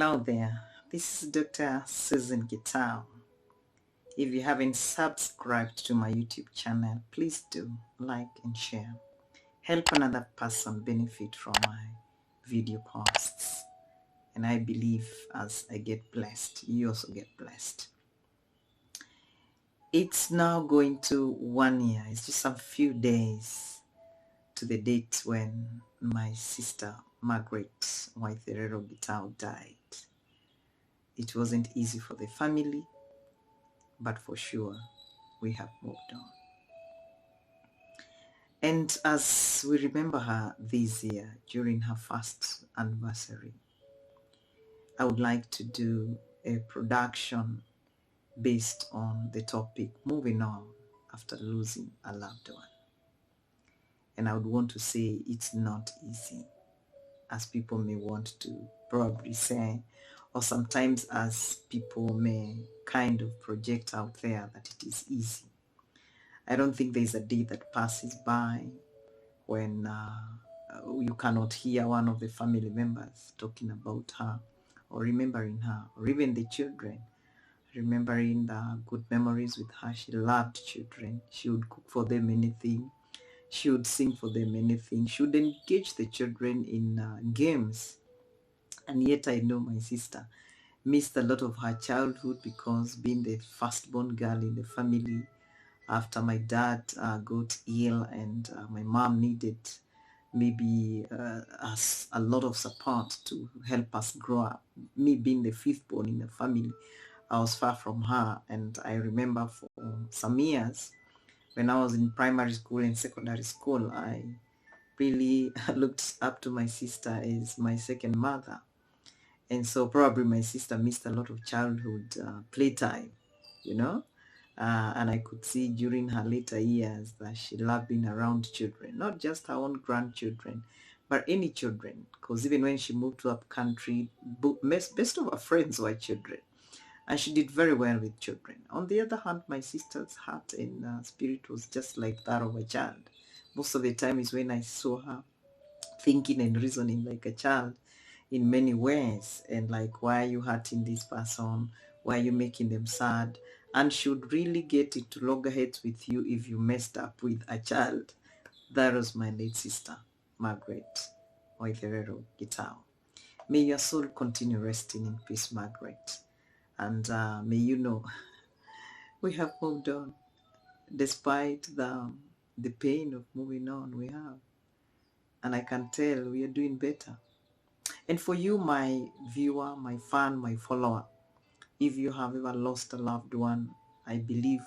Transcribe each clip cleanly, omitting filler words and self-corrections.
Hello there, this is Dr. Susan Gitau. If you haven't subscribed to my YouTube channel, please do like and share. Help another person benefit from my video posts. And I believe as I get blessed, you also get blessed. It's now going to 1 year. It's just a few days to the date when my sister Margaret Gitau died. It wasn't easy for the family, but for sure we have moved on. And as we remember her this year during her first anniversary, I would like to do a production based on the topic moving on after losing a loved one. And I would want to say it's not easy, as people may want to probably say, or sometimes as people may kind of project out there that it is easy. I don't think there's a day that passes by when you cannot hear one of the family members talking about her or remembering her, or even the children, remembering the good memories with her. She loved children. She would cook for them anything. She would sing for them anything. She would engage the children in games. And yet I know my sister missed a lot of her childhood because being the firstborn girl in the family, after my dad got ill and my mom needed maybe us a lot of support to help us grow up. Me being the fifth born in the family, I was far from her. And I remember for some years when I was in primary school and secondary school, I really looked up to my sister as my second mother. And so probably my sister missed a lot of childhood playtime, you know. And I could see during her later years that she loved being around children, not just her own grandchildren, but any children. Because even when she moved to up country, best of her friends were children. And she did very well with children. On the other hand, my sister's heart and spirit was just like that of a child. Most of the time is when I saw her thinking and reasoning like a child in many ways, and like, why are you hurting this person? Why are you making them sad? And she would really get into loggerheads with you if you messed up with a child. That was my late sister, Margaret Gitau. May your soul continue resting in peace, Margaret. And may you know we have moved on. Despite the pain of moving on, we have. And I can tell we are doing better. And for you, my viewer, my fan, my follower, if you have ever lost a loved one, I believe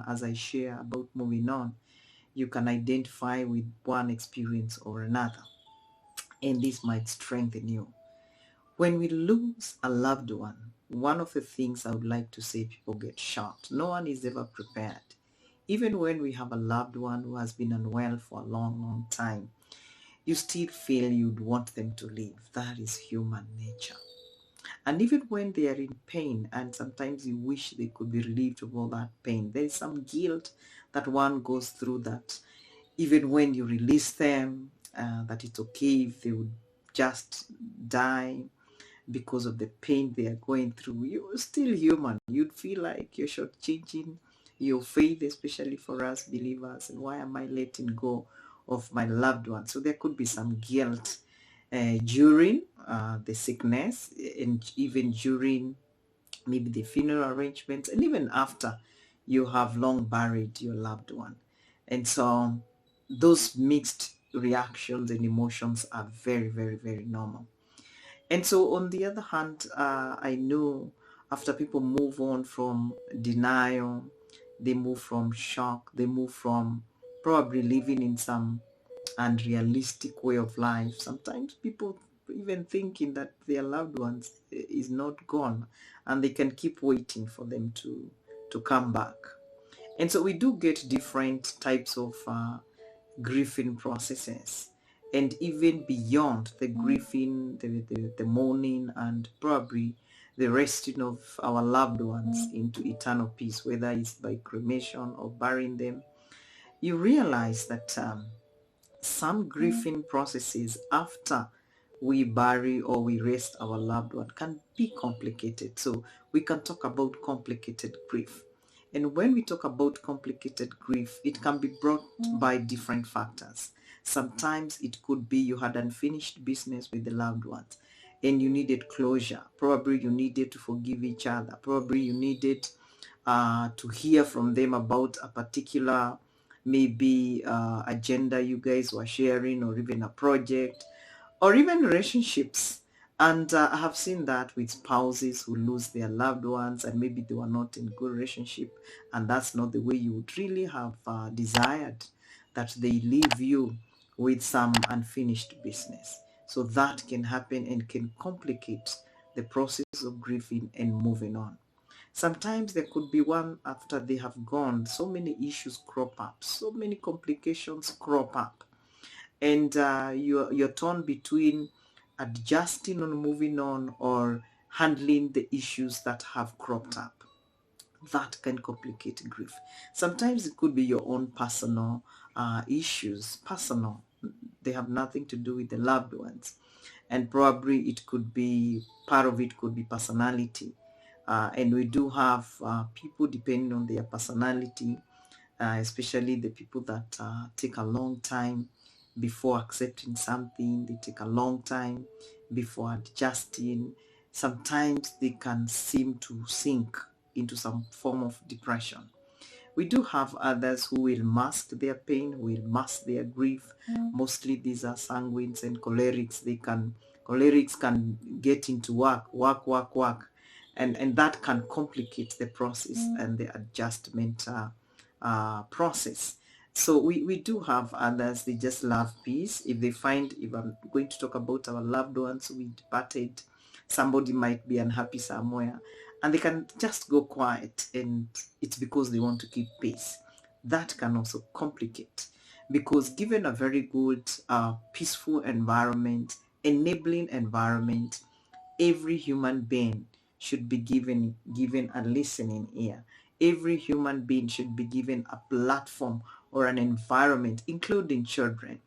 as I share about moving on, you can identify with one experience or another, and this might strengthen you. When we lose a loved one of the things I would like to say, people get shocked. No one is ever prepared. Even when we have a loved one who has been unwell for a long, long time, you still feel you'd want them to live. That is human nature. And even when they are in pain, and sometimes you wish they could be relieved of all that pain, there is some guilt that one goes through, that even when you release them, that it's okay if they would just die because of the pain they are going through. You're still human. You'd feel like you're shortchanging your faith, especially for us believers. And why am I letting go of my loved one? So there could be some guilt during the sickness, and even during maybe the funeral arrangements, and even after you have long buried your loved one. And so those mixed reactions and emotions are very, very, very normal. And so on the other hand, I know after people move on from denial, they move from shock, they move from probably living in some unrealistic way of life. Sometimes people even thinking that their loved ones is not gone, and they can keep waiting for them to come back. And so we do get different types of grieving processes, and even beyond the grieving, the mourning, and probably the resting of our loved ones into eternal peace, whether it's by cremation or burying them, you realize that some grieving processes after we bury or we rest our loved one can be complicated. So we can talk about complicated grief. And when we talk about complicated grief, it can be brought by different factors. Sometimes it could be you had unfinished business with the loved ones and you needed closure. Probably you needed to forgive each other. Probably you needed to hear from them about a particular maybe agenda you guys were sharing, or even a project, or even relationships. And I have seen that with spouses who lose their loved ones and maybe they were not in good relationship, and that's not the way you would really have desired, that they leave you with some unfinished business. So that can happen and can complicate the process of grieving and moving on. Sometimes there could be one after they have gone, so many issues crop up, so many complications crop up, and you're torn between adjusting or moving on or handling the issues that have cropped up. That can complicate grief. Sometimes it could be your own personal issues, personal. They have nothing to do with the loved ones. And probably it could be, part of it could be personality. And we do have people, depending on their personality, especially the people that take a long time before accepting something. They take a long time before adjusting. Sometimes they can seem to sink into some form of depression. We do have others who will mask their pain, who will mask their grief. Mostly these are sanguines and cholerics. Cholerics can get into work, and that can complicate the process and the adjustment process. So we do have others, they just love peace. If they find, if I'm going to talk about our loved ones we departed, somebody might be unhappy somewhere, and they can just go quiet, and it's because they want to keep peace. That can also complicate, because given a very good peaceful environment, enabling environment, every human being should be given a listening ear. Every human being should be given a platform or an environment, including children,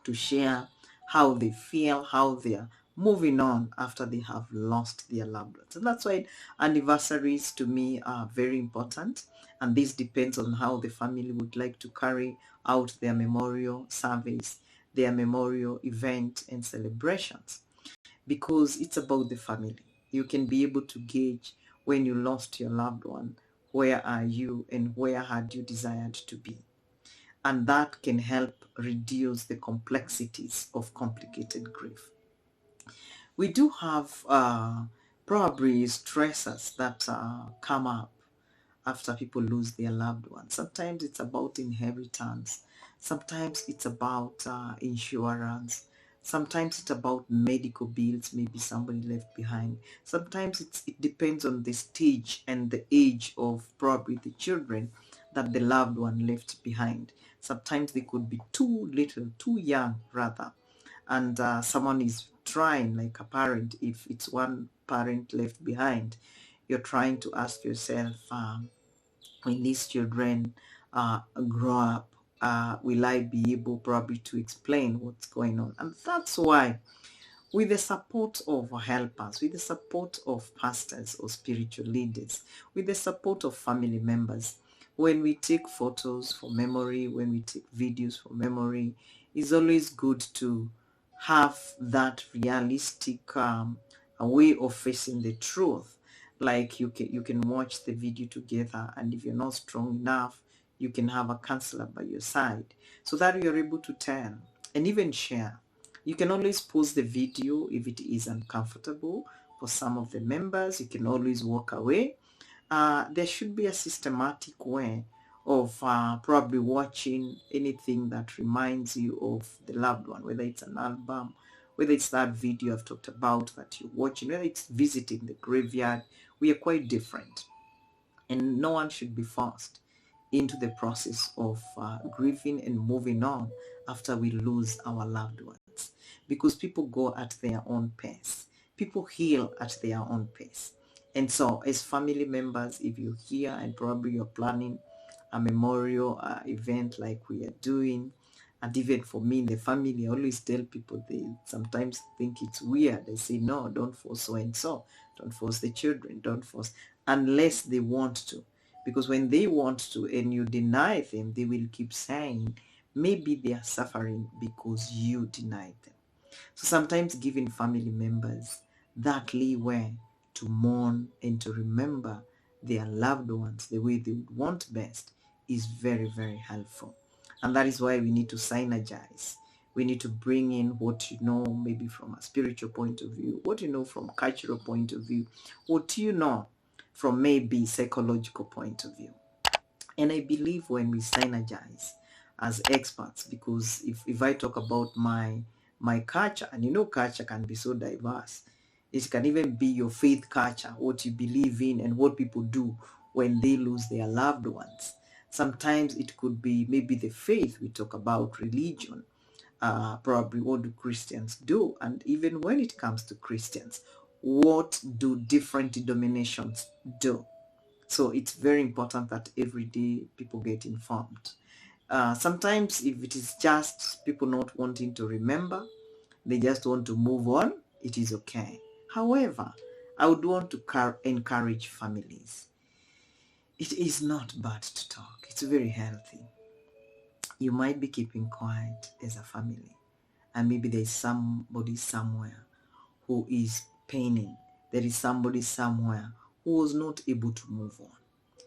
to share how they feel, how they are moving on after they have lost their loved ones. And that's why anniversaries to me are very important. And this depends on how the family would like to carry out their memorial service, their memorial event and celebrations, because it's about the family. You can be able to gauge when you lost your loved one, where are you and where had you desired to be. And that can help reduce the complexities of complicated grief. We do have probably stressors that come up after people lose their loved ones. Sometimes it's about inheritance. Sometimes it's about insurance. Sometimes it's about medical bills, maybe somebody left behind. Sometimes it depends on the stage and the age of probably the children that the loved one left behind. Sometimes they could be too little, too young rather. And someone is trying, like a parent, if it's one parent left behind, you're trying to ask yourself, when these children grow up, will I be able probably to explain what's going on? And that's why, with the support of helpers, with the support of pastors or spiritual leaders, with the support of family members, when we take photos for memory, when we take videos for memory, it's always good to have that realistic a way of facing the truth. Like you can watch the video together, and if you're not strong enough, you can have a counselor by your side so that you're able to tell and even share. You can always pause the video if it is uncomfortable for some of the members. You can always walk away. There should be a systematic way of probably watching anything that reminds you of the loved one, whether it's an album, whether it's that video I've talked about that you're watching, whether it's visiting the graveyard. We are quite different, and no one should be forced into the process of grieving and moving on after we lose our loved ones, because people go at their own pace. People heal at their own pace. And so as family members, if you're here and probably you're planning a memorial event like we are doing, And even for me in the family, I always tell people, they sometimes think it's weird. I say, no, don't force so and so. Don't force the children. Don't force unless they want to. Because when they want to and you deny them, they will keep saying maybe they are suffering because you denied them. So sometimes giving family members that leeway to mourn and to remember their loved ones the way they would want best is very, very helpful. And that is why we need to synergize. We need to bring in what you know, maybe from a spiritual point of view, what you know from cultural point of view, what you know from maybe psychological point of view. And I believe when we synergize as experts, because if I talk about my culture, and you know culture can be so diverse. It can even be your faith culture, what you believe in and what people do when they lose their loved ones. Sometimes it could be maybe the faith, we talk about religion, probably what do Christians do? And even when it comes to Christians, what do different denominations do? So it's very important that every day people get informed. Sometimes if it is just people not wanting to remember, they just want to move on, it is okay. However, I would want to encourage families. It is not bad to talk. It's very healthy. You might be keeping quiet as a family, and maybe there's somebody somewhere who is paining. There is somebody somewhere who was not able to move on,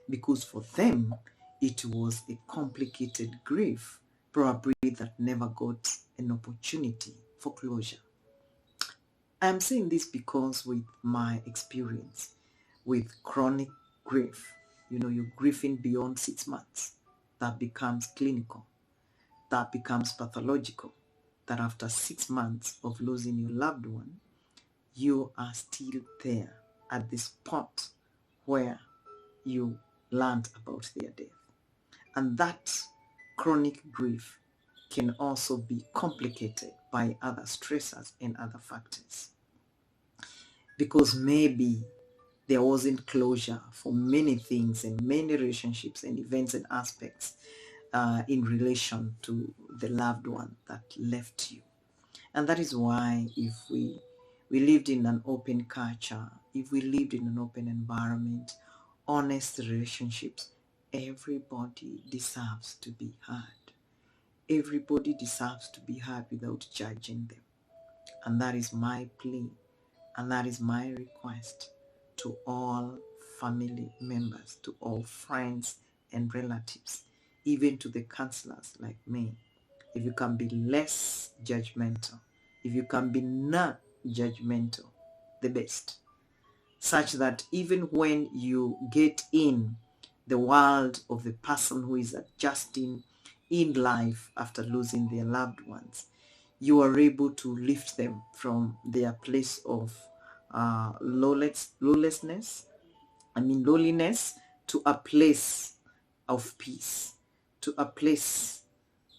because for them it was a complicated grief, probably that never got an opportunity for closure. I'm saying this because with my experience with chronic grief, you're grieving beyond 6 months, that becomes clinical, that becomes pathological, that after 6 months of losing your loved one, you are still there at the spot where you learned about their death. And that chronic grief can also be complicated by other stressors and other factors, because maybe there wasn't closure for many things and many relationships and events and aspects in relation to the loved one that left you. And that is why if we lived in an open culture, if we lived in an open environment, honest relationships, everybody deserves to be heard. Everybody deserves to be heard without judging them. And that is my plea, and that is my request to all family members, to all friends and relatives, even to the counselors like me. If you can be less judgmental, if you can be not judgmental, the best. Such that even when you get in the world of the person who is adjusting in life after losing their loved ones, you are able to lift them from their place of lowliness to a place of peace, to a place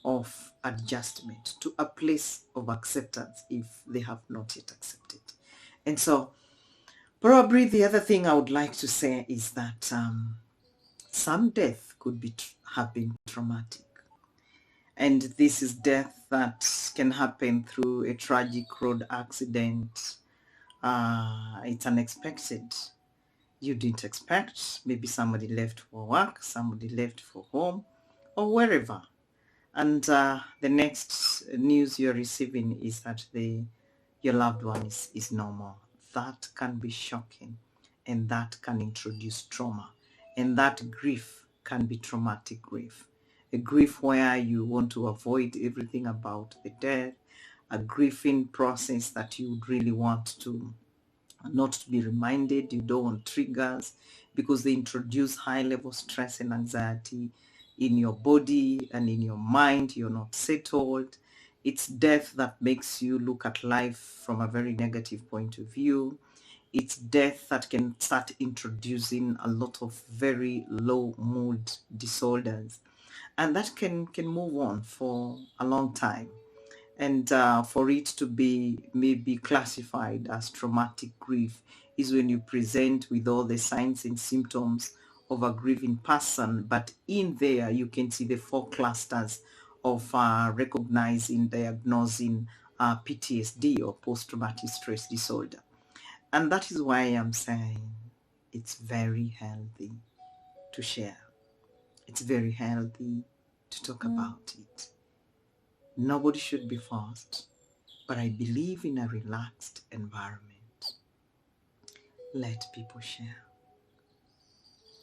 of adjustment, to a place of acceptance if they have not yet accepted. And so probably the other thing I would like to say is that some death could have been traumatic. And this is death that can happen through a tragic road accident. It's unexpected. You didn't expect. Maybe somebody left for work, somebody left for home, or wherever. And the next news you're receiving is that your loved one is no more. That can be shocking, and that can introduce trauma. And that grief can be traumatic grief. A grief where you want to avoid everything about the death, a grieving process that you would really want to not to be reminded. You don't want triggers because they introduce high level stress and anxiety in your body and in your mind. You're not settled. It's death that makes you look at life from a very negative point of view. It's death that can start introducing a lot of very low mood disorders, and that can move on for a long time. And for it to be maybe classified as traumatic grief is when you present with all the signs and symptoms of a grieving person, but in there you can see the 4 clusters of recognizing, diagnosing PTSD or post-traumatic stress disorder. And that is why I'm saying it's very healthy to share. It's very healthy to talk about it. Nobody should be forced, but I believe in a relaxed environment. Let people share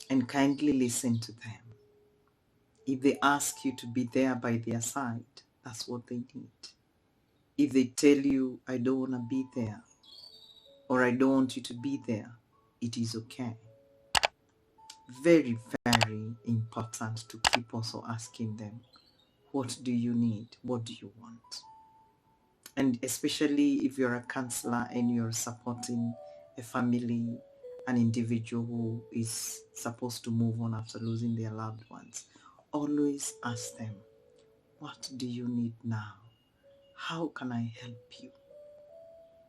and kindly listen to them. If they ask you to be there by their side, that's what they need. If they tell you, I don't want to be there, or I don't want you to be there, it is okay. Very, very important to keep also asking them, what do you need? What do you want? And especially if you're a counselor and you're supporting a family, an individual who is supposed to move on after losing their loved ones, always ask them, what do you need now? How can I help you?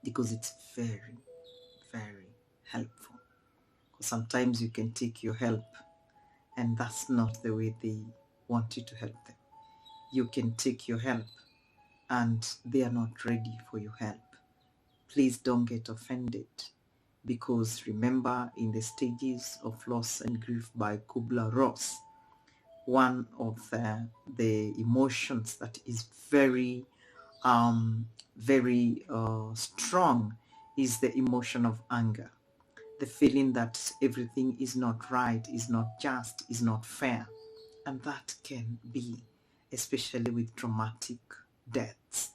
Because it's very, very helpful. Because sometimes you can take your help and that's not the way they want you to help them. You can take your help and they are not ready for your help. Please don't get offended, because remember, in the stages of loss and grief by Kubler-Ross, one of the emotions that is very strong is the emotion of anger. The feeling that everything is not right, is not just, is not fair. And that can be, especially with traumatic deaths,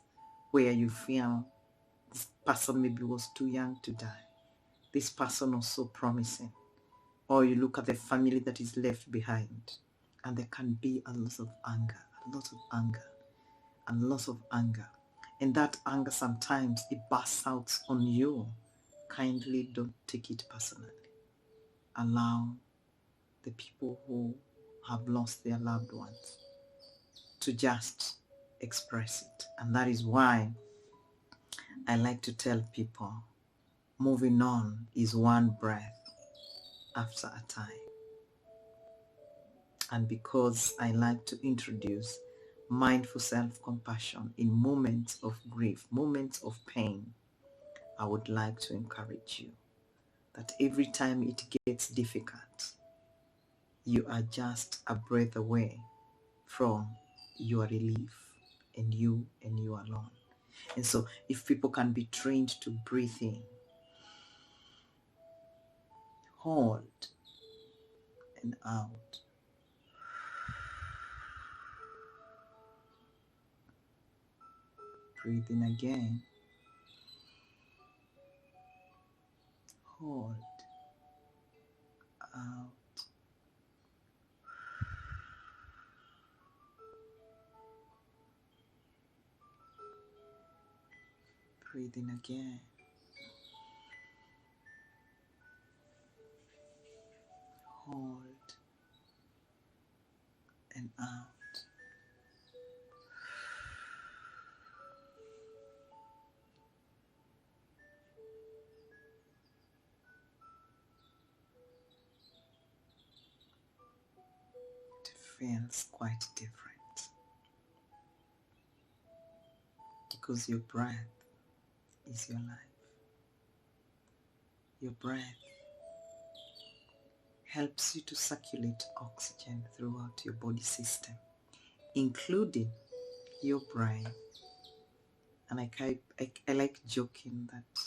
where you feel this person maybe was too young to die. This person was so promising. Or you look at the family that is left behind, and there can be a lot of anger, a lot of anger, and lots of anger. And that anger sometimes it bursts out on you. Kindly don't take it personally. Allow the people who have lost their loved ones to just express it. And that is why I like to tell people, moving on is one breath after a time. And because I like to introduce mindful self-compassion in moments of grief, moments of pain, I would like to encourage you that every time it gets difficult, you are just a breath away from your relief, and you alone. And so if people can be trained to breathe in, hold, and out, breathe in again, hold, out, breathe in again, hold, and out. It feels quite different because your breath is your life. Your breath helps you to circulate oxygen throughout your body system, including your brain. And I like joking that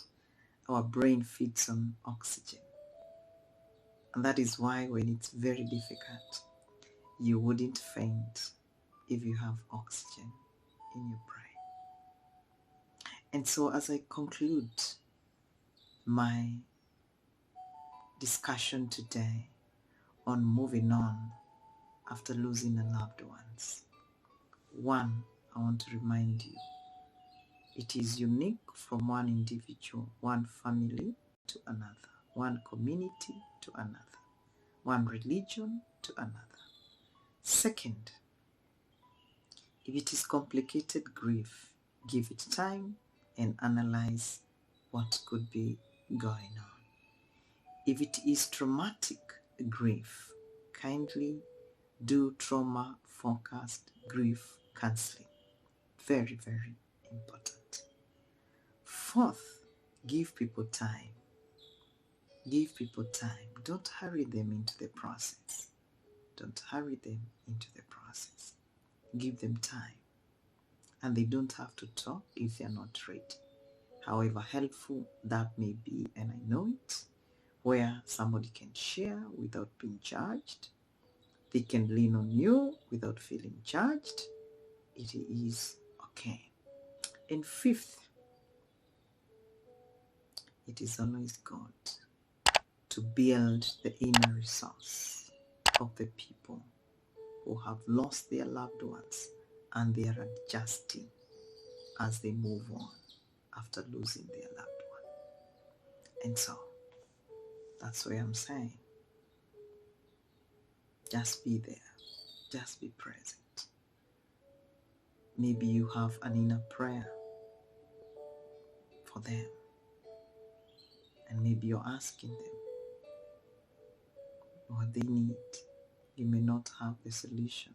our brain feeds on oxygen. And that is why when it's very difficult, you wouldn't faint if you have oxygen in your brain. And so as I conclude my discussion today on moving on after losing a loved ones, one, I want to remind you, it is unique from one individual, one family to another, one community to another, one religion to another. Second, if it is complicated grief, give it time and analyze what could be going on. If it is traumatic grief, kindly do trauma-focused grief counseling. Very, very important. Fourth, give people time. Give people time. Don't hurry them into the process. Don't hurry them into the process. Give them time. And they don't have to talk if they're not ready. However helpful that may be, and I know it, where somebody can share without being judged. They can lean on you without feeling judged. It is okay. And fifth, it is always good to build the inner resource of the people who have lost their loved ones and they are adjusting as they move on after losing their loved one. And so, that's why I'm saying, just be there, just be present. Maybe you have an inner prayer for them, and maybe you're asking them what they need. You may not have the solution,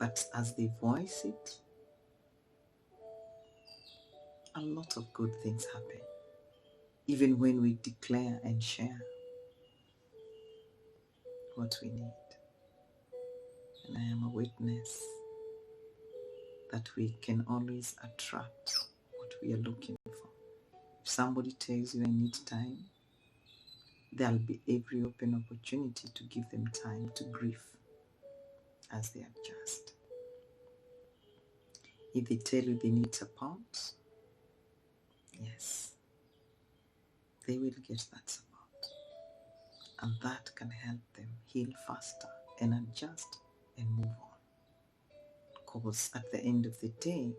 but as they voice it, a lot of good things happen, even when we declare and share what we need. And I am a witness that we can always attract what we are looking for. If somebody tells you I need time, there'll be every open opportunity to give them time to grieve as they adjust. If they tell you they need support, yes, they will get that support. And that can help them heal faster and adjust and move on. Because at the end of the day,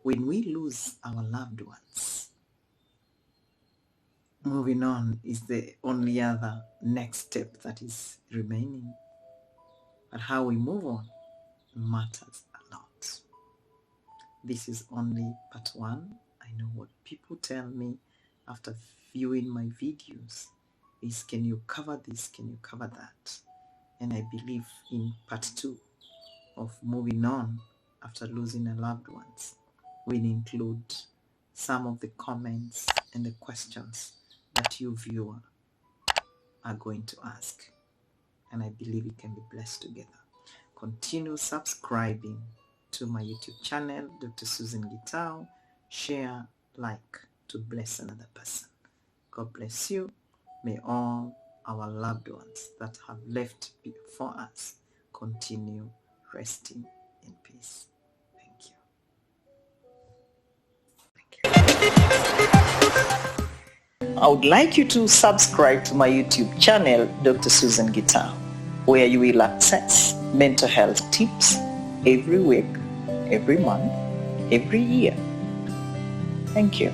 when we lose our loved ones, moving on is the only other next step that is remaining. But how we move on matters a lot. This is only part one. I know what people tell me after viewing my videos is, can you cover this? Can you cover that? And I believe in part two of moving on after losing our loved ones, we'll include some of the comments and the questions that you viewer are going to ask. And I believe we can be blessed together. Continue subscribing to my YouTube channel, Dr. Susan Gitau. Share, like to bless another person. God bless you. May all our loved ones that have left before us continue resting in peace. I would like you to subscribe to my YouTube channel, Dr. Susan Gitau, where you will access mental health tips every week, every month, every year. Thank you.